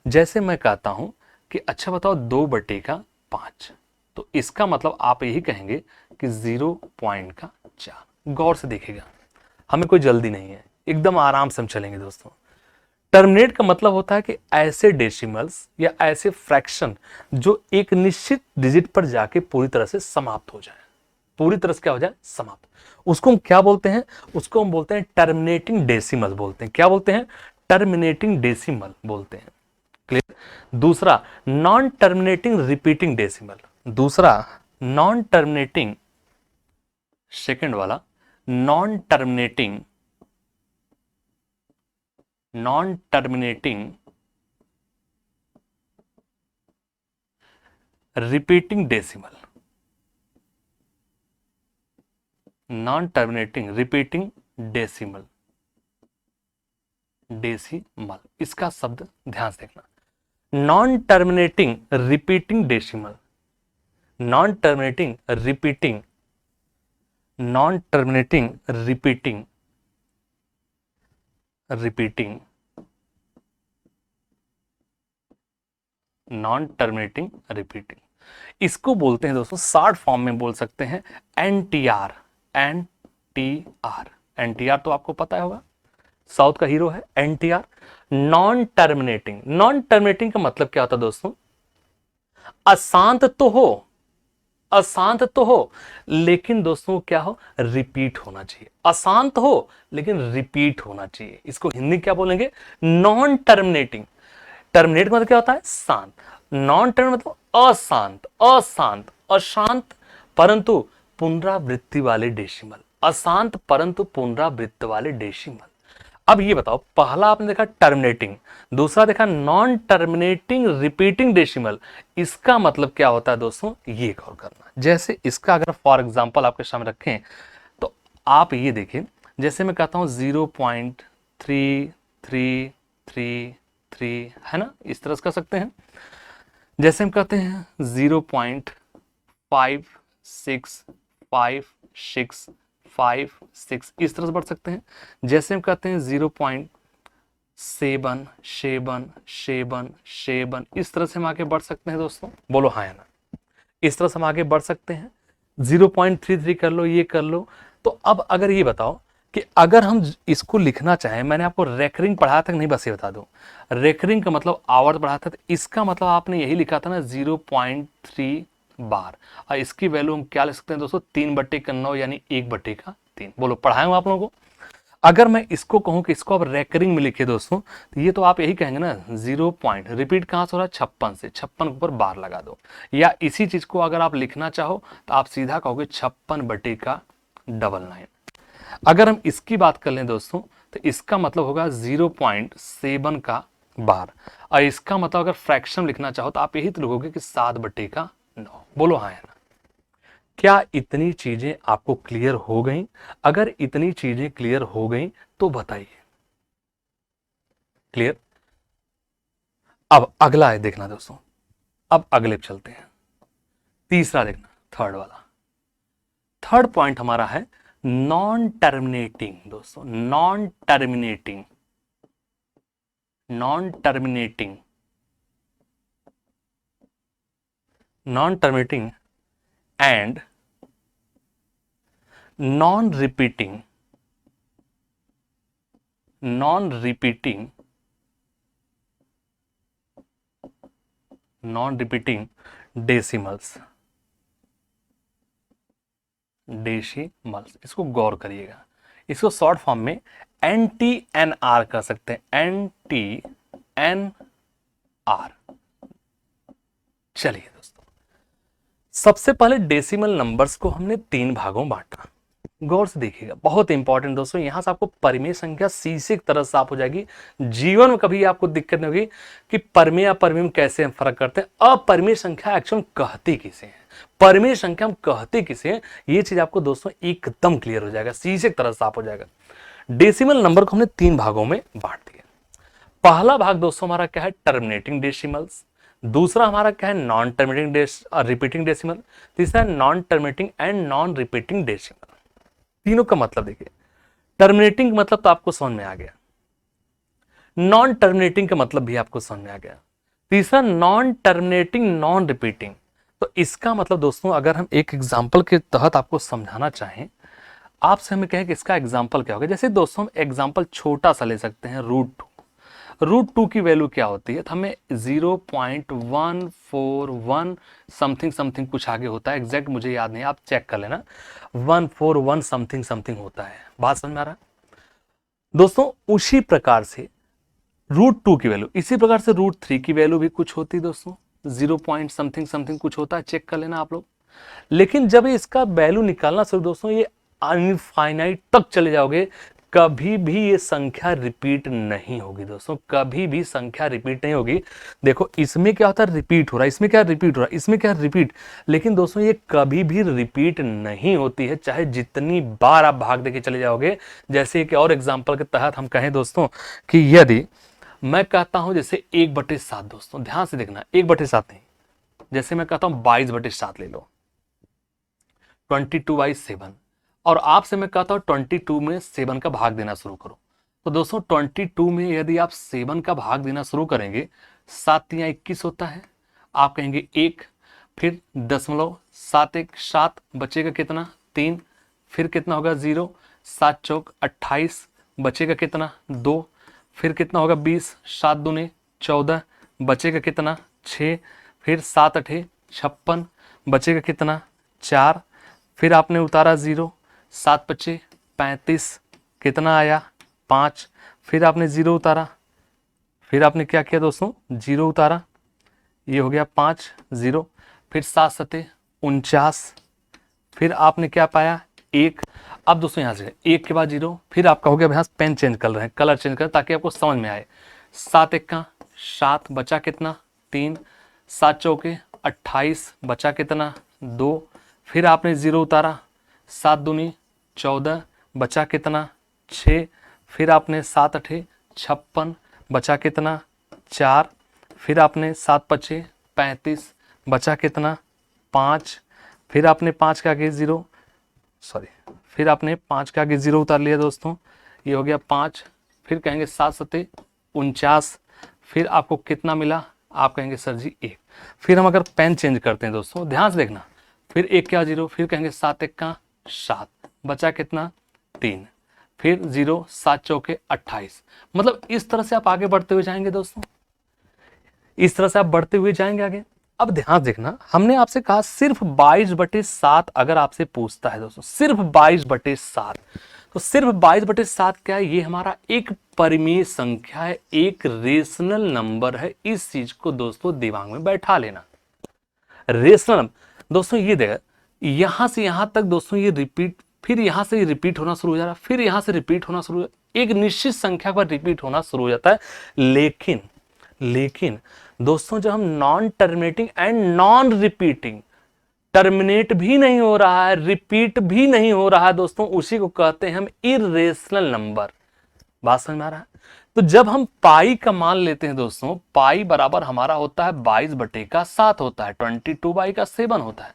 जैसे मैं कहता हूं कि अच्छा बताओ 2/5, तो इसका मतलब आप यही कहेंगे कि 0.4। गौर से देखिएगा, हमें कोई जल्दी नहीं है, एकदम आराम से हम चलेंगे दोस्तों। टर्मिनेट का मतलब होता है कि ऐसे डेसिमल्स या ऐसे फ्रैक्शन जो एक निश्चित डिजिट पर जाके पूरी तरह से समाप्त हो जाए, पूरी तरह से क्या हो जाए, समाप्त। उसको हम क्या बोलते हैं, उसको हम बोलते हैं टर्मिनेटिंग डेसिमल बोलते हैं। क्या बोलते हैं, टर्मिनेटिंग डेसिमल बोलते हैं। क्लियर। दूसरा नॉन टर्मिनेटिंग रिपीटिंग डेसिमल, दूसरा नॉन टर्मिनेटिंग, सेकंड वाला non terminating, non terminating repeating decimal. Non terminating repeating decimal, decimal इसका शब्द ध्यान से देखना, non terminating repeating decimal, non terminating repeating, non terminating repeating, repeating, non terminating repeating, इसको बोलते हैं दोस्तों शॉर्ट फॉर्म में बोल सकते हैं एनटीआर, एनटीआर, एनटीआर तो आपको पता होगा, साउथ का हीरो है NTR. Non terminating, non terminating का मतलब क्या होता है दोस्तों, अशांत तो हो, अशांत तो हो लेकिन दोस्तों क्या हो, रिपीट होना चाहिए, अशांत हो लेकिन रिपीट होना चाहिए, इसको हिंदी क्या बोलेंगे, नॉन टर्मिनेटिंग। टर्मिनेट मतलब क्या होता है, शांत, नॉन टर्म मतलब अशांत, अशांत, अशांत परंतु पुनरावृत्ति वाले डेसिमल, अशांत परंतु पुनरावृत्ति वाले डेसिमल। अब ये बताओ, पहला आपने देखा टर्मिनेटिंग, दूसरा देखा नॉन टर्मिनेटिंग रिपीटिंग डेसिमल, इसका मतलब क्या होता है दोस्तों, ये गौर करना। जैसे इसका अगर फॉर एग्जांपल आपके सामने रखें तो आप ये देखें, जैसे मैं कहता हूं 0.3333 है ना, इस तरह से कर सकते हैं। जैसे हम कहते हैं 0.5656, इस तरह से बढ़ सकते हैं। जैसे हम कहते हैं 0.7777, इस तरह से हम आगे बढ़ सकते हैं दोस्तों, बोलो हाँ या ना, इस तरह से हम आगे बढ़ सकते हैं। 0.33 कर लो, ये कर लो। तो अब अगर ये बताओ कि अगर हम इसको लिखना चाहें, मैंने आपको रेकरिंग पढ़ाया था नहीं, बस ये बता दूं, रेकरिंग का मतलब आवर्त पढ़ाया था, तो इसका मतलब आपने यही लिखा था ना 0.3 बार, और इसकी वैल्यू हम क्या लिख सकते हैं दोस्तों, 3/9 यानी 1/3। बोलो पढ़ाए हूं आप लोगों को। अगर मैं इसको कहूं कि इसको आप रेकरिंग में लिखे दोस्तों, तो ये तो आप यही कहेंगे ना 0 पॉइंट रिपीट कहां से हो रहा है, 56 से, 56 के ऊपर बार लगा दो। या इसी चीज को अगर आप लिखना चाहो तो आप सीधा कहोगे 56/99। अगर हम इसकी बात कर लें दोस्तों, तो इसका मतलब होगा 0.7 का बार, और इसका मतलब अगर फ्रैक्शन लिखना चाहो तो आप यही तो लिखोगे कि 7/9। बोलो हाँ या ना। क्या इतनी चीजें आपको क्लियर हो गई? अगर इतनी चीजें क्लियर हो गई तो बताइए, क्लियर। अब अगला है देखना दोस्तों, अब अगले पे चलते हैं, तीसरा देखना, थर्ड वाला। थर्ड पॉइंट हमारा है नॉन टर्मिनेटिंग दोस्तों, non terminating, non terminating, non terminating and non repeating, non repeating, non repeating decimals, decimals, इसको गौर करिएगा। इसको शॉर्ट फॉर्म में NTNR कर सकते हैं, NTNR। चलिए दोस्तों, सबसे पहले डेसिमल नंबर्स को हमने 3 भागों में बांटा। गौर से देखिएगा, बहुत इंपॉर्टेंट दोस्तों, यहां से आपको परिमेय संख्या शीशे की तरह साफ हो जाएगी। जीवन में कभी आपको दिक्कत नहीं होगी कि परिमेय या परिमेय में कैसे हम फर्क करते हैं, अपरिमेय संख्या एक्चुअल कहती किसे हैं, परिमेय संख्या हम कहते किसे हैं, ये चीज आपको दोस्तों एकदम क्लियर हो जाएगा, शीशे की तरह साफ हो जाएगा। डेसिमल नंबर को हमने 3 भागों में बांट दिया। पहला भाग दोस्तों हमारा क्या है, टर्मिनेटिंग डेसिमल्स। दूसरा हमारा क्या है, नॉन टर्मिनेटिंग रिपीटिंग डेसिमल। तीसरा non terminating and non repeating decimal. तीनों का मतलब देखिए, टर्मिनेटिंग मतलब तो आपको समझ में आ गया, नॉन टर्मिनेटिंग का मतलब भी आपको समझ में आ गया, तीसरा नॉन टर्मिनेटिंग नॉन रिपीटिंग। तो इसका मतलब दोस्तों अगर हम एक एग्जांपल के तहत आपको समझाना चाहें, आपसे हमें कहें कि इसका एग्जांपल क्या होगा। जैसे दोस्तों हम एग्जांपल छोटा सा ले सकते हैं, √2 की वैल्यू क्या होती है, तो हमें 0.141 समथिंग समथिंग कुछ आगे होता है, एग्जैक्ट मुझे याद नहीं, आप चेक कर लेना, 141 समथिंग समथिंग होता है। बात समझ में आ रहा है दोस्तों। उसी प्रकार से √2 की वैल्यू, इसी प्रकार से √3 की वैल्यू भी कुछ होती है दोस्तों, 0 पॉइंट समथिंग समथिंग कुछ होता है, चेक कर लेना आप लोग। लेकिन जब इसका वैल्यू निकालना शुरू दोस्तों, ये अनफाइनाइट तक चले जाओगे, कभी भी ये संख्या रिपीट नहीं होगी दोस्तों, कभी भी संख्या रिपीट नहीं होगी। देखो इसमें क्या होता है, रिपीट हो रहा है, इसमें क्या रिपीट हो रहा है, इसमें क्या रिपीट, लेकिन दोस्तों ये कभी भी रिपीट नहीं होती है, चाहे जितनी बार आप भाग देके चले जाओगे। जैसे एक और एग्जांपल के तहत हम कहें दोस्तों कि यदि मैं कहता हूं जैसे 1/7, दोस्तों ध्यान से देखना, 1/7 नहीं, जैसे मैं कहता हूं 22/7 ले लो, 22/7, और आपसे मैं कहता हूं 22 में 7 का भाग देना शुरू करो। तो दोस्तों 22 में यदि आप 7 का भाग देना शुरू करेंगे, 7 या 21 होता है, आप कहेंगे 1, फिर 0.717 बचेगा कितना 3, फिर कितना होगा 0, 7 चौक 28 बचेगा कितना 2, फिर कितना होगा 20, 7 दूने 14 बचेगा कितना 6, फिर 7 अठे 56 बचेगा कितना 4, फिर आपने उतारा 0, 7 पचे 35 कितना आया 5, फिर आपने 0 उतारा, फिर आपने क्या किया दोस्तों 0 उतारा, ये हो गया 5 0, फिर 7 सते 49, फिर आपने क्या पाया 1। अब दोस्तों यहाँ से 1 के बाद 0, फिर आपका हो गया, यहाँ पेन चेंज कर रहे हैं, कलर चेंज कर ताकि आपको समझ में आए। 7 1 7 बचा कितना 3, 7 चौके 28 बचा कितना 2, फिर आपने 0 उतारा, 7 दूनी 14 बचा कितना 6, फिर आपने 7 अठे 56 बचा कितना 4, फिर आपने 7 पचे 35 बचा कितना 5, फिर आपने 5 के आगे 0, सॉरी, फिर आपने 5 के आगे 0 उतार लिया दोस्तों, ये हो गया 5, फिर कहेंगे 7 सते 49, फिर आपको कितना मिला, आप कहेंगे सर जी 1। फिर हम अगर पेन चेंज करते हैं दोस्तों, ध्यान से देखना, फिर 1 क्या 0, फिर कहेंगे 7 1 7 बचा कितना 3, फिर 0, 7 चौके 28। मतलब इस तरह से आप आगे बढ़ते हुए जाएंगे दोस्तों, इस तरह से आप बढ़ते हुए जाएंगे आगे। अब ध्यान देखना, हमने आपसे कहा सिर्फ 22/7 अगर आपसे पूछता है दोस्तों, सिर्फ 22/7, तो सिर्फ 22/7 क्या है, ये हमारा एक परिमेय संख्या है, एक रेशनल नंबर है। इस चीज को दोस्तों दिमाग में बैठा लेना, रेशनल दोस्तों। ये देखा यहां से यहां तक दोस्तों ये रिपीट, फिर यहां से रिपीट होना शुरू हो जा रहा है, फिर यहां से रिपीट होना शुरू, एक निश्चित संख्या पर रिपीट होना शुरू हो जाता है। लेकिन दोस्तों जब हम non terminating and non repeating, terminate भी नहीं हो रहा है, रिपीट भी नहीं हो रहा है दोस्तों, उसी को कहते हैं हम इर्रेशनल नंबर। बात समझ में आ रहा है? तो जब हम पाई का मान लेते हैं दोस्तों, पाई बराबर हमारा होता है 22/7 होता है, 22/7 होता है।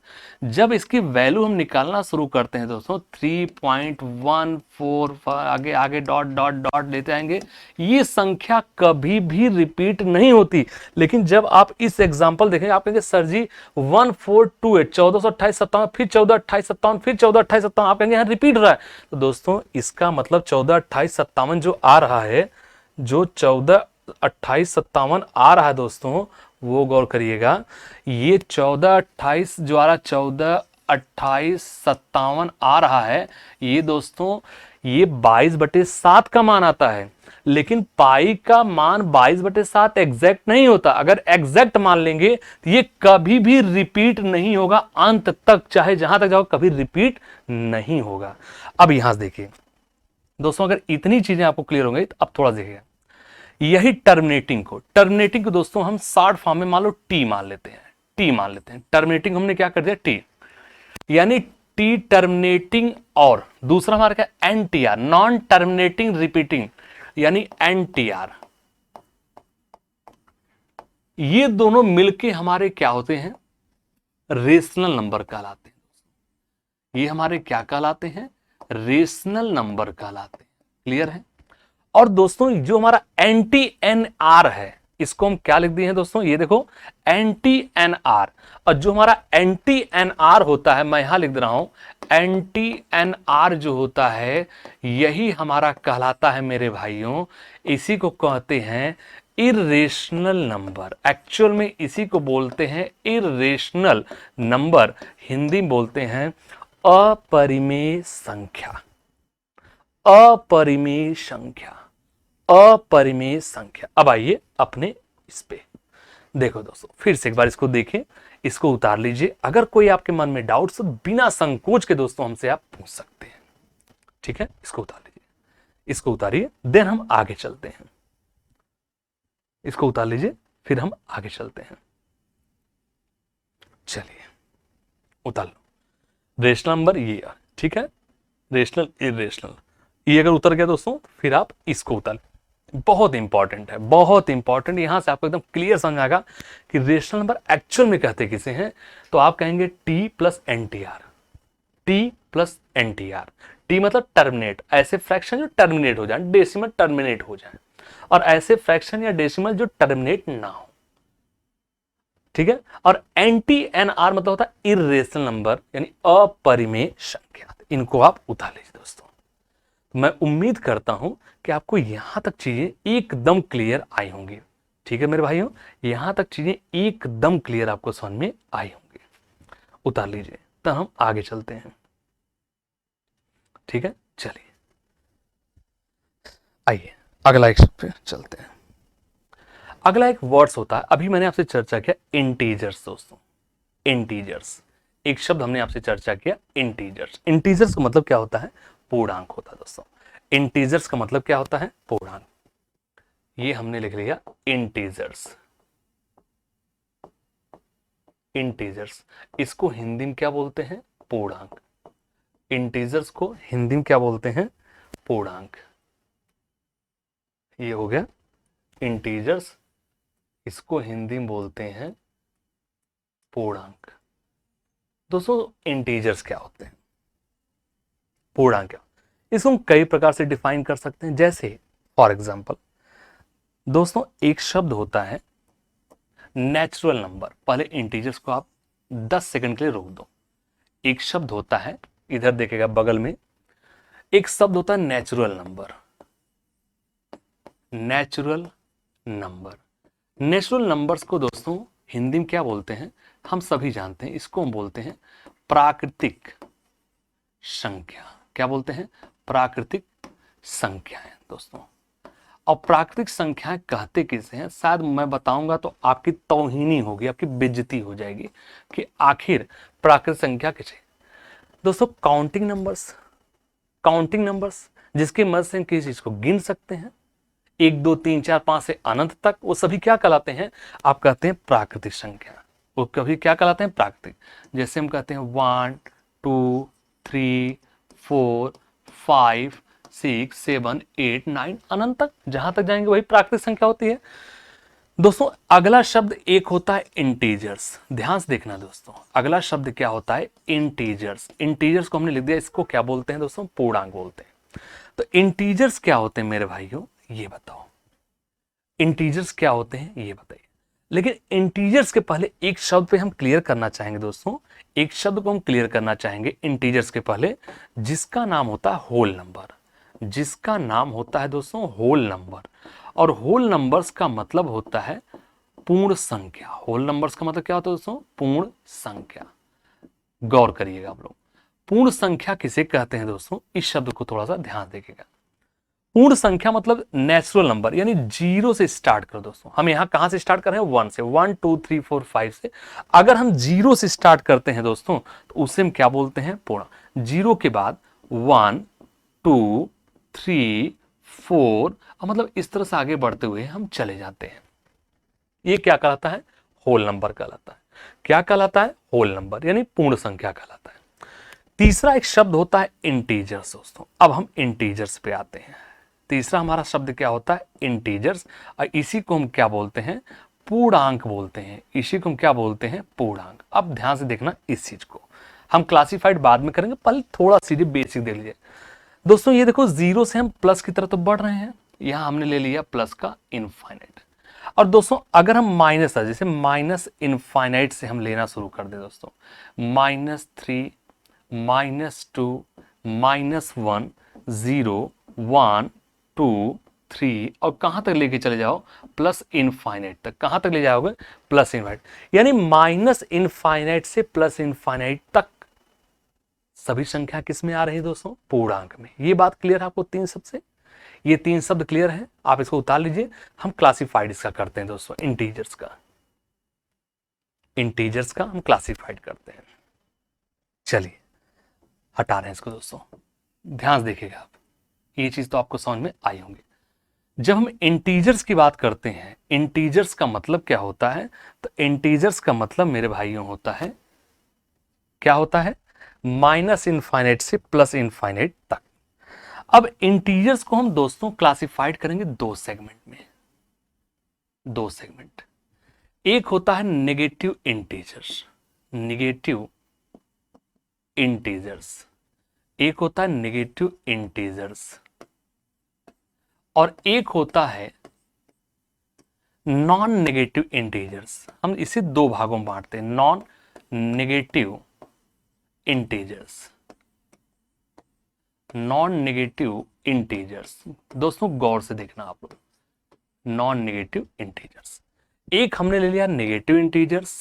जब इसकी वैल्यू हम निकालना शुरू करते हैं दोस्तों 3.145 आगे आगे डॉट डॉट डॉट लेते आएंगे, ये संख्या कभी भी रिपीट नहीं होती। लेकिन जब आप इस एग्जाम्पल देखेंगे, आप कहेंगे सर जी 1428 1428 57, फिर 1428 57, फिर 1428 57, आप कहेंगे यहाँ रिपीट हो रहा है। तो दोस्तों इसका मतलब 1428 57 जो आ रहा है, जो 1428 57 आ रहा है दोस्तों, वो गौर करिएगा, ये 1428 जो आ रहा है, 1428 57 आ रहा है, ये दोस्तों ये 22/7 का मान आता है। लेकिन पाई का मान 22/7 एग्जैक्ट नहीं होता। अगर एग्जैक्ट मान लेंगे तो ये कभी भी रिपीट नहीं होगा, अंत तक चाहे जहां तक जाओ कभी रिपीट नहीं होगा। अब यहां से देखिए दोस्तों, अगर इतनी चीजें आपको क्लियर हो गई तो अब थोड़ा देखिए, यही टर्मिनेटिंग को दोस्तों हम शॉर्ट फॉर्म में मान लो टी मान लेते हैं, टर्मिनेटिंग हमने क्या कर दिया टी, यानी टी टर्मिनेटिंग, और दूसरा हमारा क्या एनटीआर, नॉन टर्मिनेटिंग रिपीटिंग, यानी एनटीआर। ये दोनों मिलके हमारे क्या होते हैं, रेशनल नंबर कहलाते हैं। ये हमारे क्या कहलाते हैं, रेशनल नंबर कहलाते हैं। क्लियर है? और दोस्तों जो हमारा एंटी एन आर है, इसको हम क्या लिख दिए हैं दोस्तों, ये देखो एंटी एन आर, और जो हमारा एंटी एन आर होता है, मैं यहां लिख दे रहा हूं, एंटी एन आर जो होता है यही हमारा कहलाता है मेरे भाइयों, इसी को कहते हैं इर्रेशनल नंबर। एक्चुअल में इसी को बोलते हैं इर्रेशनल नंबर, हिंदी में बोलते हैं अपरिमेय संख्या, अपरिमेय संख्या, अपरिमेय संख्या। अब आइए अपने इस पे देखो दोस्तों, फिर से एक बार इसको देखें, इसको उतार लीजिए। अगर कोई आपके मन में डाउट्स बिना संकोच के दोस्तों हमसे आप पूछ सकते हैं। ठीक है, इसको उतार लीजिए, इसको उतारिए, देन हम आगे चलते हैं। इसको उतार लीजिए, फिर हम आगे चलते हैं। चलिए उतार लो। रेशनल नंबर ये, ठीक है, रेशनल इरेशनल, ये अगर उतर गया दोस्तों फिर आप इसको उतार। बहुत इंपॉर्टेंट है, बहुत इंपॉर्टेंट। यहां से आपको एकदम क्लियर समझ आएगा कि रेशनल नंबर एक्चुअल में कहते किसे हैं। तो आप कहेंगे T plus N T R, T plus N T R. T मतलब टर्मिनेट, ऐसे फ्रैक्शन जो टर्मिनेट हो जाए, डेसिमल टर्मिनेट हो जाए, और ऐसे फ्रैक्शन या डेसिमल जो टर्मिनेट ना हो, ठीक है। और एंटी एन आर मतलब होता है इर्रेशनल नंबर, यानी अपरिमेय संख्या। इनको आप उतार लीजिए दोस्तों। मैं उम्मीद करता हूं कि आपको यहां तक चीजें एकदम क्लियर आई होंगी, ठीक है मेरे भाइयों, यहां तक चीजें एकदम क्लियर आपको समझ में आई होंगी। उतार लीजिए, तो हम आगे चलते हैं, ठीक है। चलिए आइए अगला एक पे चलते हैं। अगला एक वर्ड्स होता है, अभी मैंने आपसे चर्चा किया इंटीजर्स दोस्तों, इंटीजर्स। एक शब्द हमने आपसे चर्चा किया इंटीजर्स। इंटीजर्स का मतलब क्या होता है, पूर्णांक होता है दोस्तों। इंटीजर्स का मतलब क्या होता है, पूर्णांक। ये हमने लिख लिया इंटीजर्स, इंटीजर्स। इसको हिंदी में क्या बोलते हैं, पूर्णांक। इंटीजर्स को हिंदी में क्या बोलते हैं, पूर्णांक। ये हो गया इंटीजर्स, इसको हिंदी में बोलते हैं पूर्णांक। दोस्तों इंटीजर्स क्या होते हैं, पूर्णांक क्या, इसको हम कई प्रकार से डिफाइन कर सकते हैं। जैसे फॉर एग्जांपल दोस्तों, एक शब्द होता है नेचुरल नंबर। पहले इंटीजर्स को आप 10 सेकंड के लिए रोक दो। एक शब्द होता है, इधर देखेगा बगल में, एक शब्द होता है natural number. Natural number, natural numbers को दोस्तों हिंदी में क्या बोलते हैं, हम सभी जानते हैं, इसको हम बोलते हैं प्राकृतिक संख्या। क्या बोलते हैं, प्राकृतिक संख्याएं दोस्तों। और प्राकृतिक संख्याएं कहते किसे हैं, शायद मैं बताऊंगा तो आपकी तौहीनी होगी, आपकी बेइज्जती हो जाएगी कि आखिर प्राकृतिक संख्या किसे। दोस्तों काउंटिंग नंबर्स, काउंटिंग नंबर्स जिसकी मदद से किसी चीज को गिन सकते हैं, 1 2 3 4 5 से अनंत तक, वो सभी क्या कहलाते हैं, आप कहते हैं प्राकृतिक संख्या। वो कभी क्या कहलाते हैं, प्राकृतिक। जैसे हम कहते हैं 1 2 3 4 5 6 7 8 9 अनंत तक, जहां तक जाएंगे वही प्राकृतिक संख्या होती है दोस्तों। अगला शब्द एक होता है इंटीजर्स। ध्यान से देखना दोस्तों, अगला शब्द क्या होता है, इंटीजर्स। इंटीजर्स को हमने लिख दिया, इसको क्या बोलते हैं दोस्तों, पूर्णांक बोलते हैं। तो इंटीजर्स क्या होते हैं मेरे भाइयों, ये बताओ, इंटीजर्स क्या होते हैं ये बताइए। लेकिन इंटीजर्स के पहले एक शब्द पे हम क्लियर करना चाहेंगे दोस्तों, एक शब्द को हम क्लियर करना चाहेंगे इंटीजर्स के पहले, जिसका नाम होता है होल नंबर। जिसका नाम होता है दोस्तों होल नंबर। और होल नंबर्स का मतलब होता है पूर्ण संख्या। होल नंबर्स का मतलब क्या होता है दोस्तों, पूर्ण संख्या। गौर करिएगा आप लोग, पूर्ण संख्या किसे कहते हैं दोस्तों, इस शब्द को थोड़ा सा ध्यान देखिएगा। पूर्ण संख्या मतलब नेचुरल नंबर, यानी 0 से स्टार्ट करो दोस्तों। हम यहां कहां से स्टार्ट कर रहे हैं, 1 से, 1 2 3 4 5 से। अगर हम 0 से स्टार्ट करते हैं दोस्तों तो उसे हम क्या बोलते हैं, पूर्ण। 0 के बाद 1 2 3 4, मतलब इस तरह से आगे बढ़ते हुए हम चले जाते हैं। ये क्या कहलाता है, होल नंबर कहलाता है। क्या कहलाता है, होल नंबर, यानी पूर्ण संख्या कहलाता है। तीसरा एक शब्द होता है इंटीजर्स दोस्तों। अब हम इंटीजर्स पे आते हैं। तीसरा हमारा शब्द क्या होता है, इंटीजर्स। और इसी को हम क्या बोलते हैं, पूर्णांक बोलते हैं। इसी को हम क्या बोलते हैं, पूर्णांक। अब ध्यान से देखना इस चीज को, हम क्लासिफाइड बाद में करेंगे, पहले थोड़ा सीधे बेसिक देख लीजिए दोस्तों। ये देखो 0 से हम प्लस की तरफ तो बढ़ रहे हैं, यहां हमने ले लिया प्लस का इनफाइनाइट। और दोस्तों अगर हम माइनस है, जैसे माइनस इनफाइनाइट से हम लेना शुरू कर दे दोस्तों, -3 -2 -1 0 1 2 3, और कहां तक लेके चले जाओ, प्लस इनफाइनाइट तक। कहां तक ले जाओगे, प्लस इनफाइनाइट, यानी माइनस इनफाइनाइट से प्लस इनफाइनाइट तक सभी संख्या किस में आ रही है दोस्तों, पूर्णांक में। ये बात क्लियर है आपको, 3 शब्द से, ये 3 शब्द क्लियर है, आप इसको उतार लीजिए। हम क्लासिफाइड इसका करते हैं दोस्तों, इंटीजर्स का, इंटीजर्स का हम क्लासिफाइड करते हैं। चलिए हटा रहे हैं इसको दोस्तों, ध्यान से देखिएगा आप। ये चीज तो आपको समझ में आई होंगी। जब हम इंटीजर्स की बात करते हैं, इंटीजर्स का मतलब क्या होता है, तो इंटीजर्स का मतलब मेरे भाइयों होता है, क्या होता है, माइनस इनफाइनाइट से प्लस इनफाइनाइट तक। अब इंटीजर्स को हम दोस्तों क्लासिफाइड करेंगे दो सेगमेंट में, दो सेगमेंट। एक होता है नेगेटिव इंटीजर्स, नेगेटिव इंटीजर्स, एक होता है नेगेटिव इंटीजर्स, और एक होता है नॉन नेगेटिव इंटीजर्स। हम इसे दो भागों में बांटते हैं, non negative integers, non negative integers. दोस्तों गौर से देखना आप लोग, नॉन नेगेटिव इंटीजर्स, एक हमने ले लिया नेगेटिव इंटीजर्स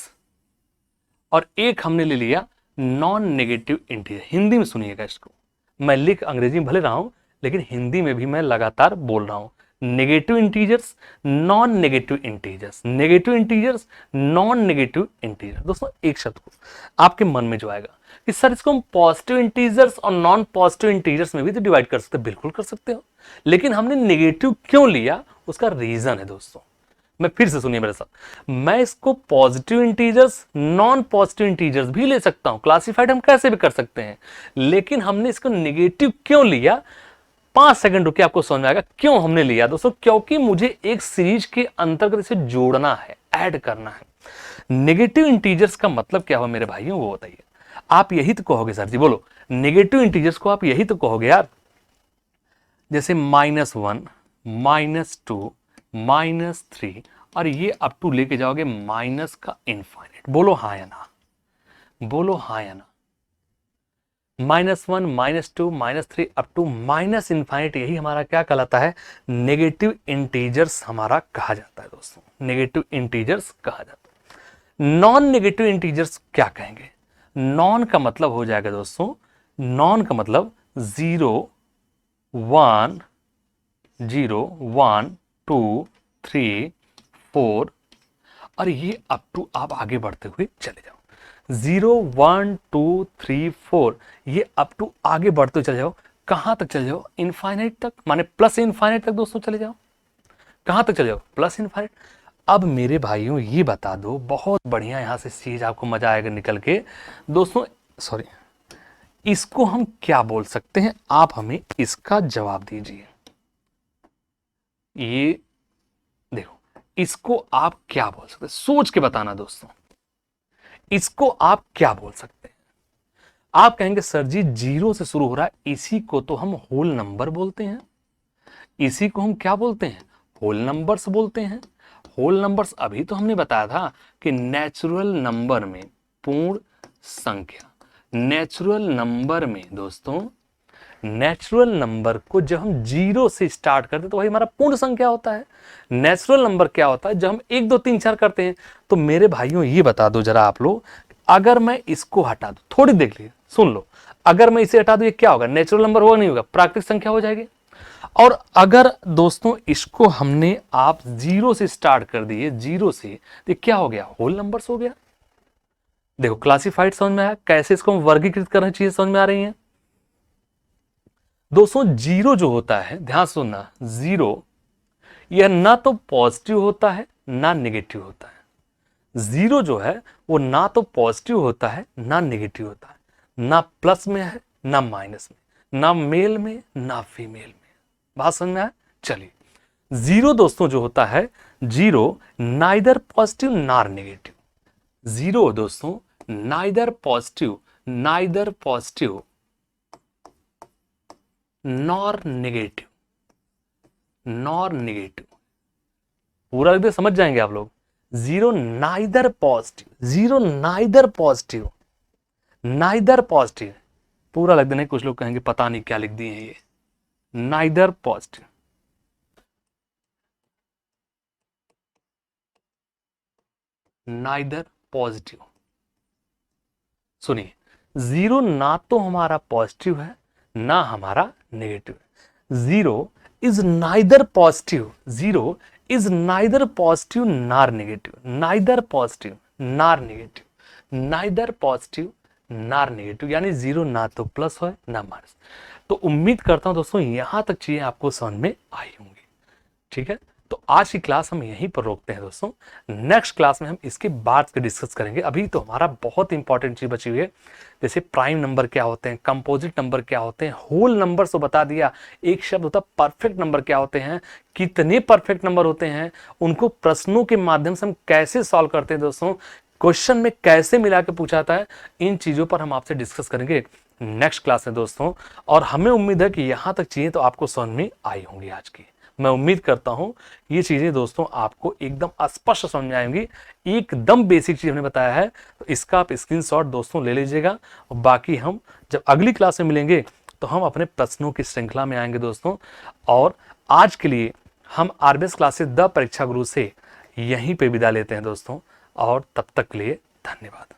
और एक हमने ले लिया नॉन नेगेटिव इंटीजर। हिंदी में सुनिएगा इसको, मैं लिख अंग्रेजी में भले रहा हूं लेकिन हिंदी में भी मैं लगातार बोल रहा हूं। Negative integers, non negative integers, negative integers, non negative integer. दोस्तों एक शब्द को आपके मन में जो आएगा कि सर इसको हम पॉजिटिव इंटीजर्स और नॉन पॉजिटिव इंटीजर्स में भी तो डिवाइड कर सकते हैं, बिल्कुल कर सकते हो, लेकिन हमने नेगेटिव क्यों लिया उसका रीजन है दोस्तों। मैं फिर से सुनिए मेरे साथ, मैं इसको positive integers, non positive integers भी ले सकता हूं, क्लासिफाइड हम कैसे भी कर सकते हैं, लेकिन हमने इसको नेगेटिव क्यों लिया, 5 सेकंड रुके आपको समझ में आएगा क्यों हमने लिया दोस्तों। क्योंकि मुझे एक सीरीज के अंतर्गत इसे जोड़ना है, ऐड करना है। नेगेटिव इंटीजर्स का मतलब क्या हुआ मेरे भाइयों, वो बताइए। आप यही तो कहोगे सर जी, बोलो नेगेटिव इंटीजर्स को आप यही तो कहोगे यार, जैसे -1, -2, -3 और ये अप टू लेके जाओगे माइनस का इनफाइनाइट। बोलो हाँ या ना, बोलो हाँ या ना। -1, -2, -3 अप टू माइनस इनफाइनाइट, यही हमारा क्या कहलाता है, नेगेटिव इंटीजर्स हमारा कहा जाता है दोस्तों, नेगेटिव इंटीजर्स कहा जाता है। नॉन नेगेटिव इंटीजर्स क्या कहेंगे, नॉन का मतलब हो जाएगा दोस्तों, नॉन का मतलब 0, 1, 0, 1, 2, 3, 4 और ये अप टू आप आगे बढ़ते हुए चले जाओ, 0, 1, 2, 3, 4, ये अप टू आगे बढ़ते हुए चले जाओ, कहां तक चले जाओ, इनफाइनाइट तक, माने प्लस इनफाइनाइट तक दोस्तों चले जाओ। कहां तक चले जाओ, प्लस इनफाइनाइट। अब मेरे भाइयों ये बता दो, बहुत बढ़िया, यहां से चीज आपको मजा आएगा निकल के दोस्तों, सॉरी, इसको हम क्या बोल सकते हैं, आप हमें इसका जवाब दीजिए। ये देखो, इसको आप क्या बोल सकते हैं, सोच के बताना दोस्तों, इसको आप क्या बोल सकते हैं। आप कहेंगे सर जी 0 से शुरू हो रहा है, इसी को तो हम होल नंबर बोलते हैं, इसी को हम क्या बोलते हैं, होल नंबर्स बोलते हैं। होल नंबर्स अभी तो हमने बताया था कि नेचुरल नंबर में पूर्ण संख्या, नेचुरल नंबर में दोस्तों, नेचुरल नंबर को जब हम 0 से स्टार्ट करते हैं तो वही हमारा पूर्ण संख्या होता है। नेचुरल नंबर क्या होता है, जब हम 1, 2, 3, 4 करते हैं। तो मेरे भाइयों ये बता दो जरा आप लोग, अगर मैं इसको हटा दूं, थोड़ी देख लीजिए, सुन लो, अगर मैं इसे हटा दूं ये क्या होगा, नेचुरल नंबर होगा नहीं होगा, प्राकृतिक संख्या हो जाएगी। और अगर दोस्तों इसको हमने आप 0 से स्टार्ट कर दिए, 0 से, तो क्या हो गया, होल नंबर्स हो गया। देखो क्लासिफाइड समझ में आया, कैसे इसको हम वर्गीकृत करना चाहिए समझ में आ रही है दोस्तों। 0 जो होता है, ध्यान सुनना, 0 यह ना तो पॉजिटिव होता है ना नेगेटिव होता है। 0 जो है वो ना तो पॉजिटिव होता है ना नेगेटिव होता है, ना प्लस में है ना माइनस में, ना मेल में ना फीमेल में। बात समझ में आया, चलिए। 0 दोस्तों जो होता है, 0 नाइदर पॉजिटिव नार नेगेटिव, 0 दोस्तों neither positive nor negative, nor negative, पूरा एकदम समझ जाएंगे आप लोग। 0 neither positive, 0 neither positive, neither positive, पूरा लग देना, कुछ लोग कहेंगे पता नहीं क्या लिख दिए हैं ये, नाइदर पॉजिटिव, नाइदर पॉजिटिव। सुनिए, 0 ना तो हमारा पॉजिटिव है ना हमारा नेगेटिव है। 0 is neither positive, 0 is neither positive नार नेगेटिव, नाइदर पॉजिटिव नार नेगेटिव, नाइदर पॉजिटिव नार नेगेटिव, यानी 0 ना तो प्लस है ना माइनस। तो उम्मीद करता हूं दोस्तों यहां तक चीजें आपको समझ में आई होंगी। ठीक है, तो आज की क्लास हम यहीं पर रोकते हैं दोस्तों। नेक्स्ट क्लास में हम इसके बाद के डिस्कस करेंगे। अभी तो हमारा बहुत इंपॉर्टेंट चीज बची हुई है, जैसे प्राइम नंबर क्या होते हैं, कंपोजिट नंबर क्या होते हैं, होल नंबर तो बता दिया, एक शब्द होता है परफेक्ट नंबर क्या होते हैं, कितने परफेक्ट नंबर होते हैं, उनको प्रश्नों के माध्यम से हम कैसे सॉल्व करते हैं दोस्तों, क्वेश्चन में कैसे मिला के पूछा जाता है, इन चीजों पर हम आपसे डिस्कस करेंगे नेक्स्ट क्लास में दोस्तों। और हमें उम्मीद है कि यहां तक चीजें तो आपको समझ में आई होंगी आज की। मैं उम्मीद करता हूं ये चीजें दोस्तों आपको एकदम स्पष्ट समझ में आएंगी। एकदम बेसिक चीज हमने बताया है, तो इसका आप स्क्रीनशॉट दोस्तों ले लीजिएगा। और बाकी हम जब अगली क्लास में मिलेंगे तो हम अपने प्रश्नों की श्रृंखला में आएंगे दोस्तों। और आज के लिए हम आरबीएस क्लासेस द परीक्षा गुरु से यहीं पे विदा लेते हैं दोस्तों। और तब तक के लिए धन्यवाद।